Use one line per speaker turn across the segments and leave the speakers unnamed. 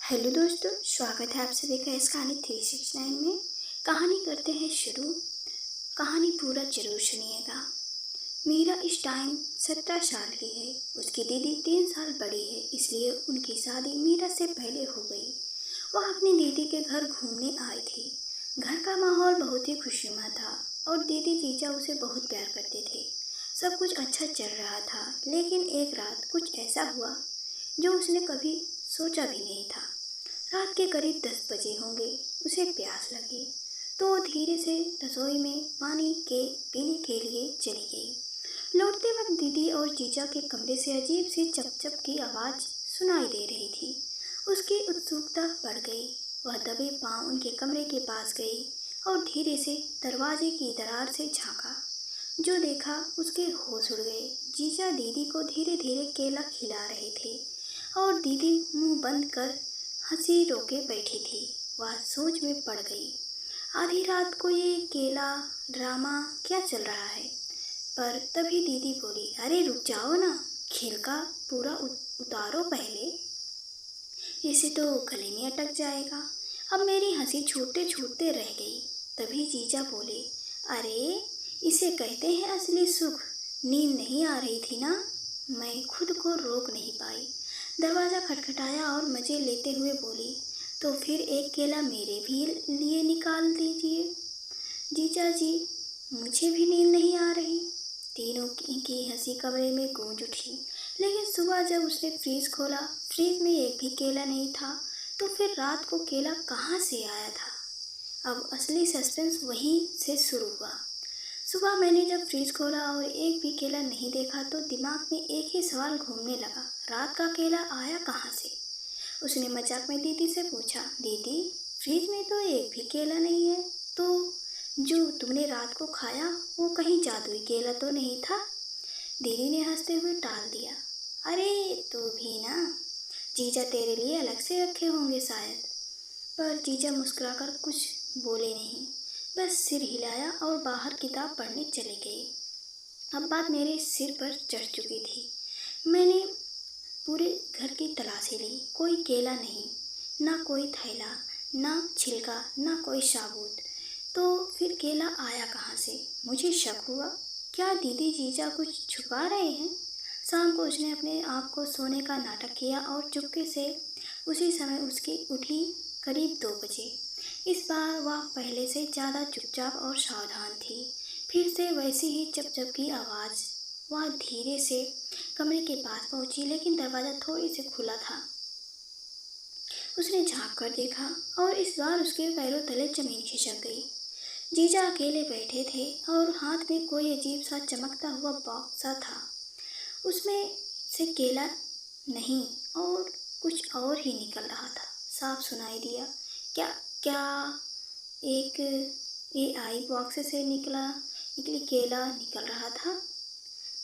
Hello दोस्तों, स्वागत है आप सभी का इस कहानी 369 में। कहानी करते हैं शुरू। कहानी पूरा जरूर सुनिएगा। मीरा इस टाइम 17 साल की है। उसकी दीदी 3 साल बड़ी है, इसलिए उनकी शादी मीरा से पहले हो गई। वह अपनी दीदी के घर घूमने आई थी। घर का माहौल बहुत ही खुशनुमा था और दीदी जीजा उसे बहुत प्यार करते थे। सब कुछ अच्छा चल रहा था, लेकिन एक रात कुछ ऐसा हुआ जो उसने कभी सोचा भी नहीं था। रात के करीब 10 बजे होंगे। उसे प्यास लगी तो वो धीरे से रसोई में पानी के पीने के लिए चली गई। लौटते वक्त दीदी और जीजा के कमरे से अजीब सी चप-चप की आवाज़ सुनाई दे रही थी। उसकी उत्सुकता बढ़ गई। वह दबे पांव उनके कमरे के पास गई और धीरे से दरवाजे की दरार से झांका। जो देखा उसके होश उड़ गए। जीजा दीदी को धीरे धीरे केला खिला रहे थे और दीदी मुंह बंद कर हंसी रोके बैठी थी। वह सोच में पड़ गई, आधी रात को ये केला ड्रामा क्या चल रहा है। पर तभी दीदी बोली, अरे रुक जाओ ना, खेल का पूरा उतारो पहले, इसे तो गले में अटक जाएगा। अब मेरी हंसी छूटते छूटते रह गई। तभी जीजा बोले, अरे इसे कहते हैं असली सुख। नींद नहीं आ रही थी ना, मैं खुद को रोक नहीं पाई। दरवाज़ा खटखटाया और मज़े लेते हुए बोली, तो फिर एक केला मेरे भी लिए निकाल दीजिए। जीजा जी, मुझे भी नींद नहीं आ रही। तीनों की हंसी कमरे में गूंज उठी। लेकिन सुबह जब उसने फ्रीज खोला, फ्रीज में एक भी केला नहीं था। तो फिर रात को केला कहाँ से आया था? अब असली सस्पेंस वहीं से शुरू हुआ। सुबह मैंने जब फ्रीज खोला और एक भी केला नहीं देखा तो दिमाग में एक ही सवाल घूमने लगा, रात का केला आया कहाँ से? उसने मजाक में दीदी से पूछा, दीदी फ्रीज में तो एक भी केला नहीं है, तो जो तुमने रात को खाया वो कहीं जादुई केला तो नहीं था? दीदी ने हंसते हुए टाल दिया, अरे तू भी ना, जीजा तेरे लिए अलग से रखे होंगे शायद। पर जीजा मुस्कुराकर कुछ बोले नहीं, बस सिर हिलाया और बाहर किताब पढ़ने चले गए। अब बात मेरे सिर पर चढ़ चुकी थी। मैंने पूरे घर की तलाशी ली, कोई केला नहीं, ना कोई थैला, ना छिलका, ना कोई साबुत। तो फिर केला आया कहाँ से? मुझे शक हुआ, क्या दीदी जीजा कुछ छुपा रहे हैं? शाम को उसने अपने आप को सोने का नाटक किया और चुपके से उसी समय उसकी उठी करीब 2 बजे। इस बार वह पहले से ज़्यादा चुपचाप और सावधान थी। फिर से वैसी ही चप-चप की आवाज़। वह धीरे से कमरे के पास पहुंची, लेकिन दरवाज़ा थोड़ी से खुला था। उसने झाँक कर देखा और इस बार उसके पैरों तले जमीन खिसक गई। जीजा अकेले बैठे थे और हाथ में कोई अजीब सा चमकता हुआ बॉक्स सा था। उसमें से केला नहीं और कुछ और ही निकल रहा था। साफ सुनाई दिया, क्या क्या एक AI बॉक्स से निकली केला निकल रहा था।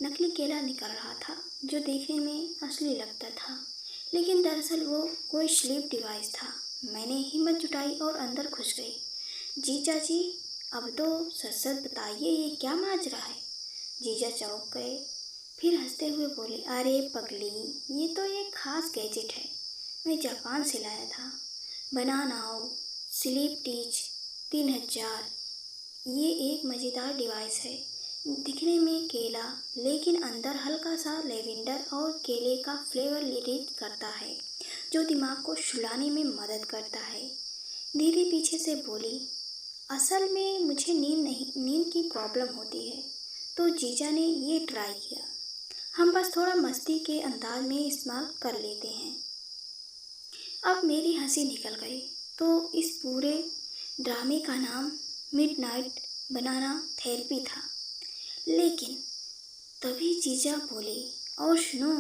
नकली केला निकल रहा था जो देखने में असली लगता था, लेकिन दरअसल वो कोई स्लीप डिवाइस था। मैंने हिम्मत जुटाई और अंदर घुस गई। जीजा जी, अब तो सच सच बताइए, ये क्या माजरा है? जीजा चौंक गए, फिर हंसते हुए बोले, अरे पगली, ये तो एक खास गैजेट है, मैं जापान से लाया था। बनानाओ स्लीप टीच 3000। ये एक मज़ेदार डिवाइस है, दिखने में केला लेकिन अंदर हल्का सा लेवेंडर और केले का फ्लेवर लीड करता है, जो दिमाग को सुलाने में मदद करता है। दीदी पीछे से बोली, असल में मुझे नींद की प्रॉब्लम होती है, तो जीजा ने ये ट्राई किया। हम बस थोड़ा मस्ती के अंदाज में इस्तेमाल कर लेते हैं। अब मेरी हंसी निकल गई। तो इस पूरे ड्रामे का नाम मिडनाइट बनाना थेरेपी था। लेकिन तभी जीजा बोले, और सुनो,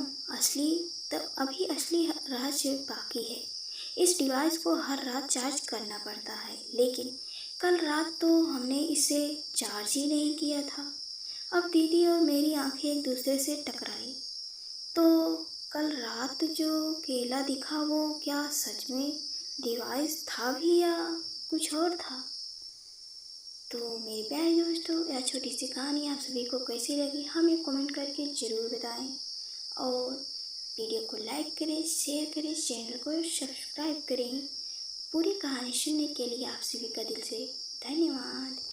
अभी असली रहस्य बाकी है। इस डिवाइस को हर रात चार्ज करना पड़ता है, लेकिन कल रात तो हमने इसे चार्ज ही नहीं किया था। अब दीदी और मेरी आंखें एक दूसरे से टकराई। तो कल रात जो केला दिखा वो क्या सच में डिवाइस था भी या कुछ और था? तो मेरे प्यारे दोस्तों, यह छोटी सी कहानी आप सभी को कैसी लगी हमें कमेंट करके ज़रूर बताएं। और वीडियो को लाइक करें, शेयर करें, चैनल को सब्सक्राइब करें। पूरी कहानी सुनने के लिए आप सभी का दिल से धन्यवाद।